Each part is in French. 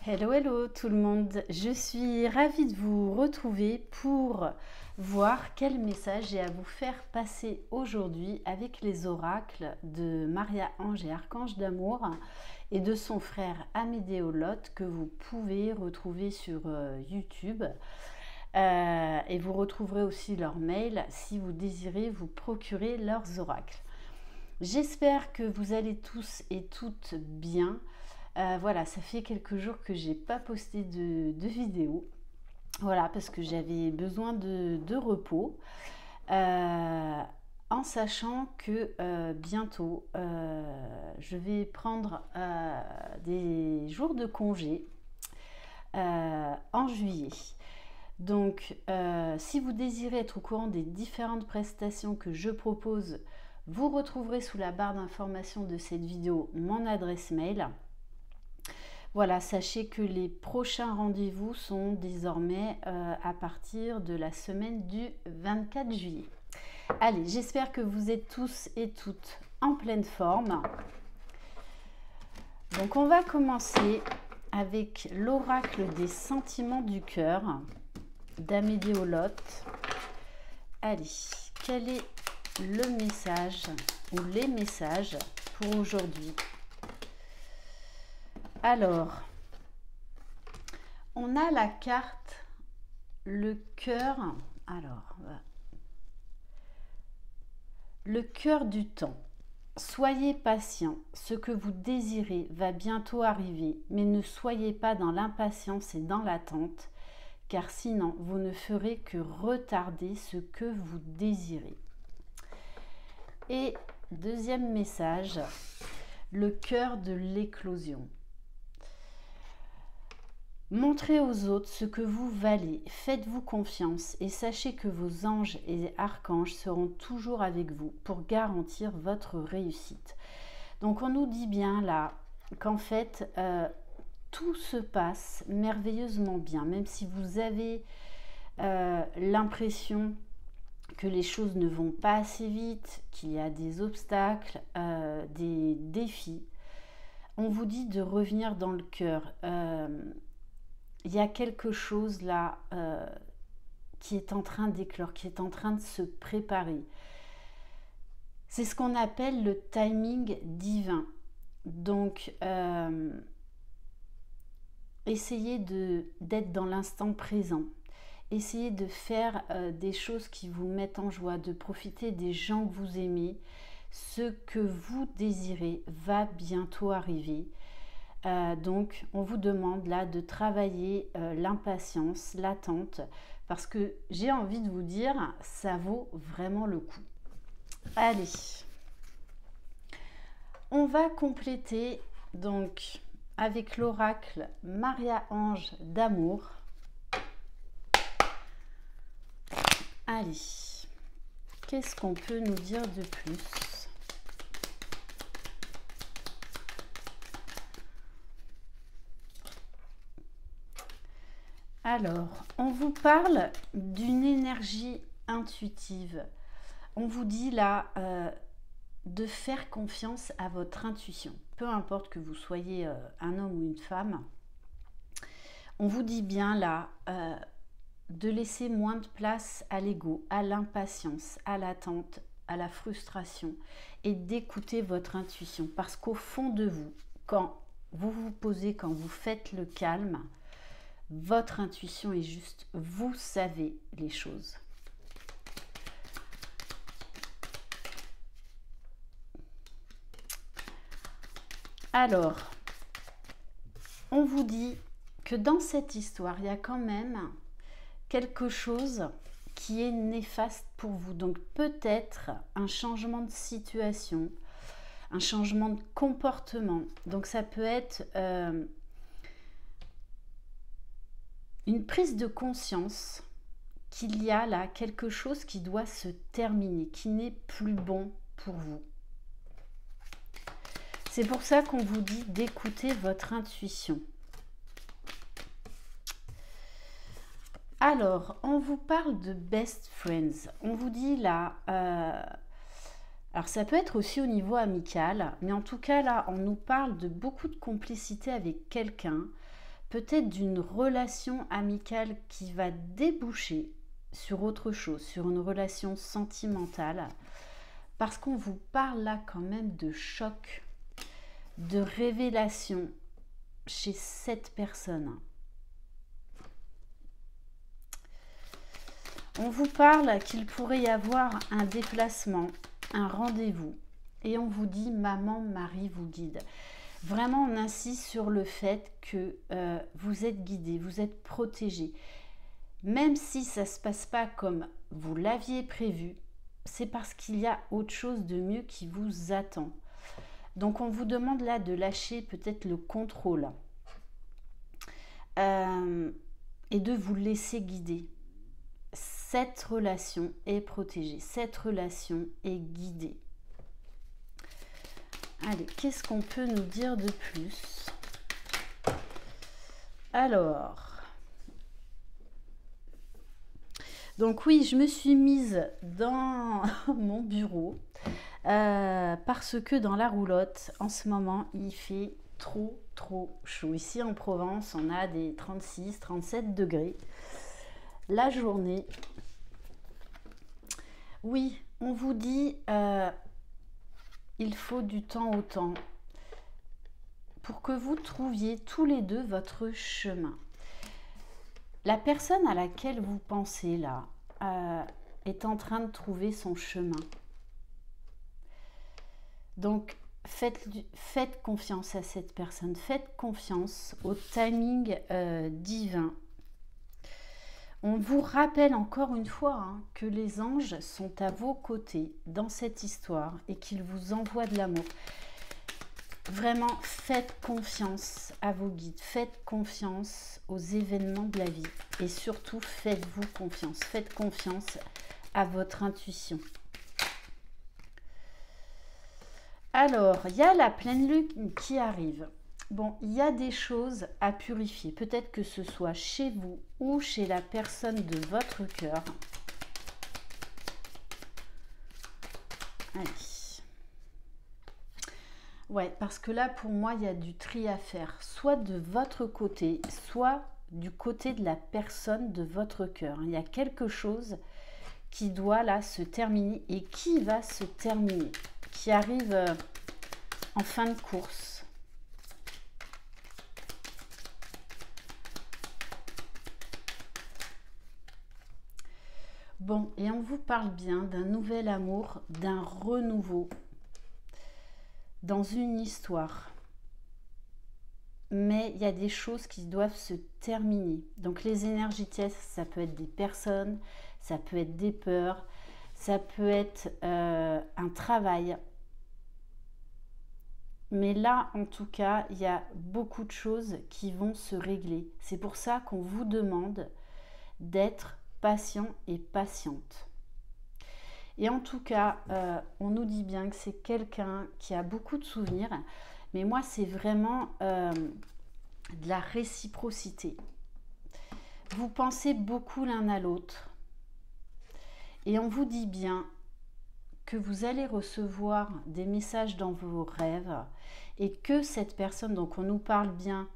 Hello, hello tout le monde. Je suis ravie de vous retrouver pour voir quel message j'ai à vous faire passer aujourd'hui avec les oracles de Maria-Ange et Archange d'amour et de son frère Amédée Lot que vous pouvez retrouver sur YouTube. Et vous retrouverez aussi leur mail si vous désirez vous procurer leurs oracles. J'espère que vous allez tous et toutes bien. Voilà, ça fait quelques jours que j'ai pas posté de vidéo. Voilà, parce que j'avais besoin de repos. En sachant que bientôt, je vais prendre des jours de congé en juillet. Donc, si vous désirez être au courant des différentes prestations que je propose, vous retrouverez sous la barre d'information de cette vidéo mon adresse mail. Voilà, sachez que les prochains rendez-vous sont désormais à partir de la semaine du 24 juillet. Allez, j'espère que vous êtes tous et toutes en pleine forme. Donc on va commencer avec l'oracle des sentiments du cœur d'Amédée Lot. Allez, quel est le message ou les messages pour aujourd'hui? Alors, on a la carte, le cœur. Alors, le cœur du temps. Soyez patient, ce que vous désirez va bientôt arriver, mais ne soyez pas dans l'impatience et dans l'attente, car sinon vous ne ferez que retarder ce que vous désirez. Et deuxième message, le cœur de l'éclosion. Montrez aux autres ce que vous valez, faites-vous confiance et sachez que vos anges et archanges seront toujours avec vous pour garantir votre réussite. Donc on nous dit bien là qu'en fait tout se passe merveilleusement bien, même si vous avez l'impression que les choses ne vont pas assez vite, qu'il y a des obstacles, des défis. On vous dit de revenir dans le cœur. Il y a quelque chose là qui est en train d'éclore, qui est en train de se préparer. C'est ce qu'on appelle le timing divin. Donc, essayez d'être dans l'instant présent. Essayez de faire des choses qui vous mettent en joie, de profiter des gens que vous aimez. Ce que vous désirez va bientôt arriver. Donc on vous demande là de travailler l'impatience, l'attente, parce que j'ai envie de vous dire, ça vaut vraiment le coup. Allez, on va compléter donc avec l'oracle Maria-Ange d'amour. Allez, qu'est-ce qu'on peut nous dire de plus ? Alors, on vous parle d'une énergie intuitive. On vous dit là de faire confiance à votre intuition. Peu importe que vous soyez un homme ou une femme. On vous dit bien là de laisser moins de place à l'ego, à l'impatience, à l'attente, à la frustration et d'écouter votre intuition. Parce qu'au fond de vous, quand vous vous posez, quand vous faites le calme, votre intuition est juste, vous savez les choses. Alors, on vous dit que dans cette histoire, il y a quand même quelque chose qui est néfaste pour vous. Donc peut-être un changement de situation, un changement de comportement. Donc ça peut être une prise de conscience qu'il y a là quelque chose qui doit se terminer, qui n'est plus bon pour vous. C'est pour ça qu'on vous dit d'écouter votre intuition. Alors, on vous parle de best friends. On vous dit là, alors ça peut être aussi au niveau amical, mais en tout cas là, on nous parle de beaucoup de complicité avec quelqu'un peut-être d'une relation amicale qui va déboucher sur autre chose, sur une relation sentimentale, parce qu'on vous parle là quand même de choc, de révélation chez cette personne. On vous parle qu'il pourrait y avoir un déplacement, un rendez-vous, et on vous dit maman, Marie vous guide. Vraiment, on insiste sur le fait que vous êtes guidé, vous êtes protégé. Même si ça ne se passe pas comme vous l'aviez prévu, c'est parce qu'il y a autre chose de mieux qui vous attend. Donc on vous demande là de lâcher peut-être le contrôle et de vous laisser guider. Cette relation est protégée, cette relation est guidée. Allez, qu'est-ce qu'on peut nous dire de plus? Alors, donc oui, je me suis mise dans mon bureau parce que dans la roulotte, en ce moment, il fait trop chaud. Ici en Provence, on a des 36-37 degrés la journée. Oui, on vous dit il faut du temps au temps pour que vous trouviez tous les deux votre chemin. La personne à laquelle vous pensez là est en train de trouver son chemin. Donc faites confiance à cette personne, faites confiance au timing divin. On vous rappelle encore une fois que les anges sont à vos côtés dans cette histoire et qu'ils vous envoient de l'amour. Vraiment, faites confiance à vos guides, faites confiance aux événements de la vie et surtout, faites-vous confiance. Faites confiance à votre intuition. Alors, il y a la pleine lune qui arrive. Bon, il y a des choses à purifier. Peut-être que ce soit chez vous ou chez la personne de votre cœur. Allez. Ouais, parce que là, pour moi, il y a du tri à faire. Soit de votre côté, soit du côté de la personne de votre cœur. Il y a quelque chose qui doit là se terminer et qui va se terminer, qui arrive en fin de course. Bon, et on vous parle bien d'un nouvel amour, d'un renouveau dans une histoire. Mais il y a des choses qui doivent se terminer. Donc les énergies tièdes, ça peut être des personnes, ça peut être des peurs, ça peut être un travail. Mais là, en tout cas, il y a beaucoup de choses qui vont se régler. C'est pour ça qu'on vous demande d'être patient et patiente. Et en tout cas, on nous dit bien que c'est quelqu'un qui a beaucoup de souvenirs, mais moi, c'est vraiment de la réciprocité. Vous pensez beaucoup l'un à l'autre. Et on vous dit bien que vous allez recevoir des messages dans vos rêves et que cette personne, donc on nous parle bien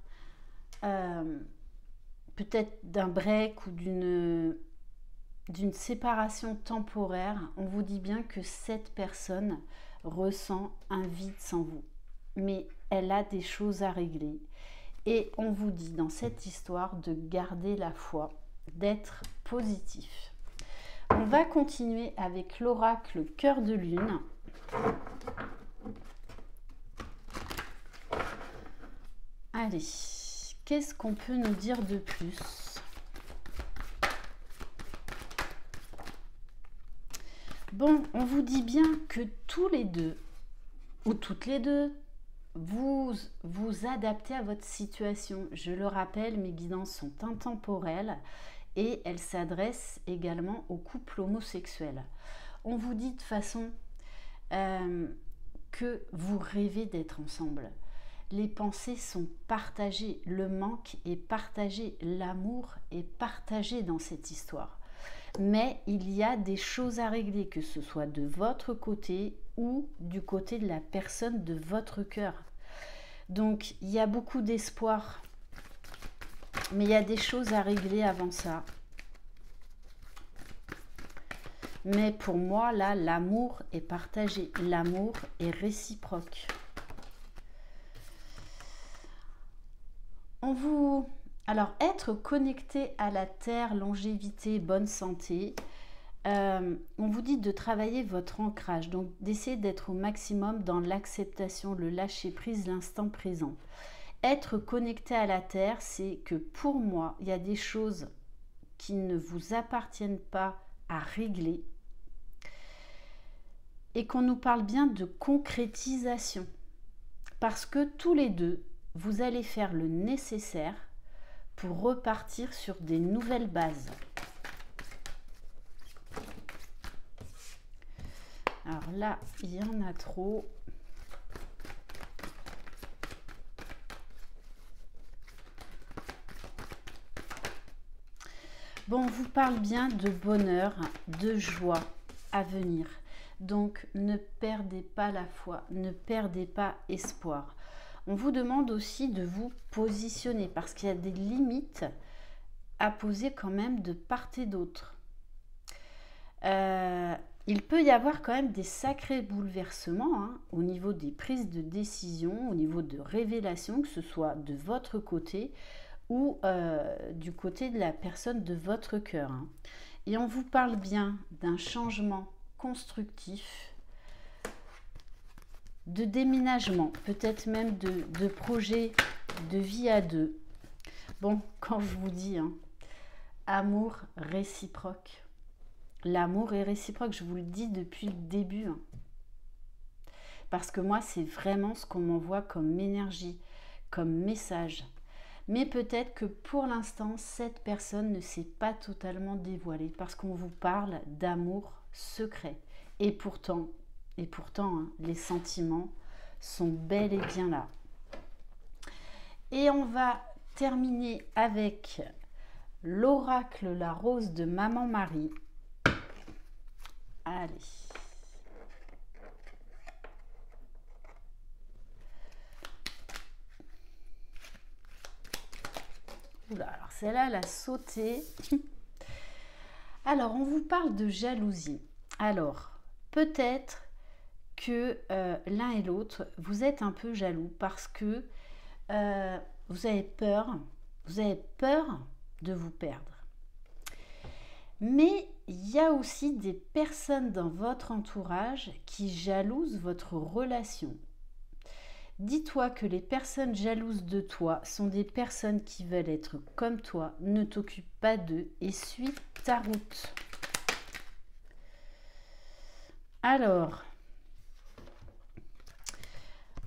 peut-être d'un break ou d'une séparation temporaire, on vous dit bien que cette personne ressent un vide sans vous. Mais elle a des choses à régler. Et on vous dit dans cette histoire de garder la foi, d'être positif. On va continuer avec l'oracle Cœur de Lune. Allez, qu'est-ce qu'on peut nous dire de plus ? Bon, on vous dit bien que tous les deux, ou toutes les deux, vous adaptez à votre situation. Je le rappelle, mes guidances sont intemporelles et elles s'adressent également aux couples homosexuels. On vous dit de façon que vous rêvez d'être ensemble. Les pensées sont partagées, le manque est partagé, l'amour est partagé dans cette histoire. Mais il y a des choses à régler, que ce soit de votre côté ou du côté de la personne de votre cœur. Donc, il y a beaucoup d'espoir Mais il y a des choses à régler avant ça. Mais pour moi, là, l'amour est partagé. L'amour est réciproque. Alors, être connecté à la terre, longévité, bonne santé, on vous dit de travailler votre ancrage, donc d'essayer d'être au maximum dans l'acceptation, le lâcher-prise, l'instant présent. Être connecté à la terre, c'est que pour moi, il y a des choses qui ne vous appartiennent pas à régler et qu'on nous parle bien de concrétisation. Parce que tous les deux, vous allez faire le nécessaire pour repartir sur des nouvelles bases. Alors là, il y en a trop. Bon, on vous parle bien de bonheur, de joie à venir. Donc, ne perdez pas la foi, ne perdez pas espoir. On vous demande aussi de vous positionner parce qu'il y a des limites à poser quand même de part et d'autre. Il peut y avoir quand même des sacrés bouleversements au niveau des prises de décision, au niveau de révélations, que ce soit de votre côté ou du côté de la personne de votre cœur. Et on vous parle bien d'un changement constructif, de déménagement, peut-être même de projet de vie à deux. Bon, quand je vous dis amour réciproque, l'amour est réciproque, je vous le dis depuis le début. Parce que moi, c'est vraiment ce qu'on m'envoie comme énergie, comme message. Mais peut-être que pour l'instant, cette personne ne s'est pas totalement dévoilée parce qu'on vous parle d'amour secret. Et pourtant, les sentiments sont bel et bien là. Et on va terminer avec l'oracle La Rose de Maman Marie. Allez. Oula, alors celle-là, elle a sauté. Alors, on vous parle de jalousie. Alors, peut-être que l'un et l'autre, vous êtes un peu jaloux parce que vous avez peur de vous perdre. Mais il y a aussi des personnes dans votre entourage qui jalousent votre relation. Dis-toi que les personnes jalouses de toi sont des personnes qui veulent être comme toi, ne t'occupe pas d'eux et suis ta route. Alors,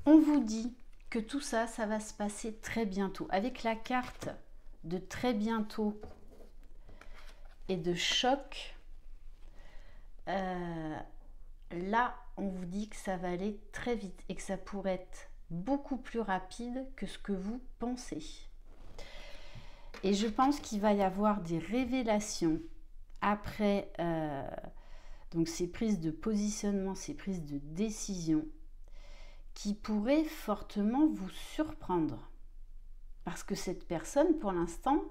on vous dit que tout ça, ça va se passer très bientôt. Avec la carte de très bientôt et de choc, là, on vous dit que ça va aller très vite et que ça pourrait être beaucoup plus rapide que ce que vous pensez. Et je pense qu'il va y avoir des révélations après donc ces prises de positionnement, ces prises de décision qui pourraient fortement vous surprendre. Parce que cette personne, pour l'instant,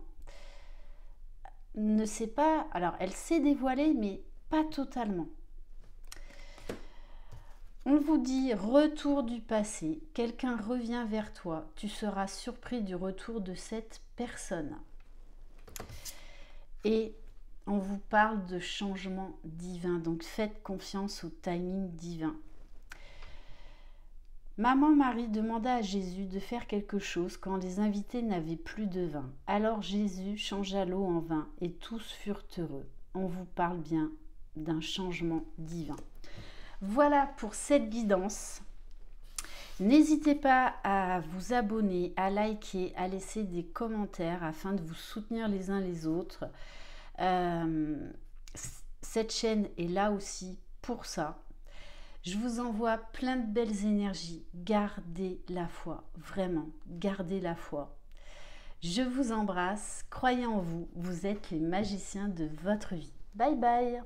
ne sait pas... Alors, elle s'est dévoilée, mais pas totalement. On vous dit retour du passé, quelqu'un revient vers toi, tu seras surpris du retour de cette personne. Et on vous parle de changement divin, donc faites confiance au timing divin. Maman Marie demanda à Jésus de faire quelque chose quand les invités n'avaient plus de vin. Alors Jésus changea l'eau en vin et tous furent heureux. On vous parle bien d'un changement divin. Voilà pour cette guidance. N'hésitez pas à vous abonner, à liker, à laisser des commentaires afin de vous soutenir les uns les autres. Cette chaîne est là aussi pour ça. Je vous envoie plein de belles énergies. Gardez la foi, vraiment, gardez la foi. Je vous embrasse, croyez en vous, vous êtes les magiciens de votre vie. Bye bye.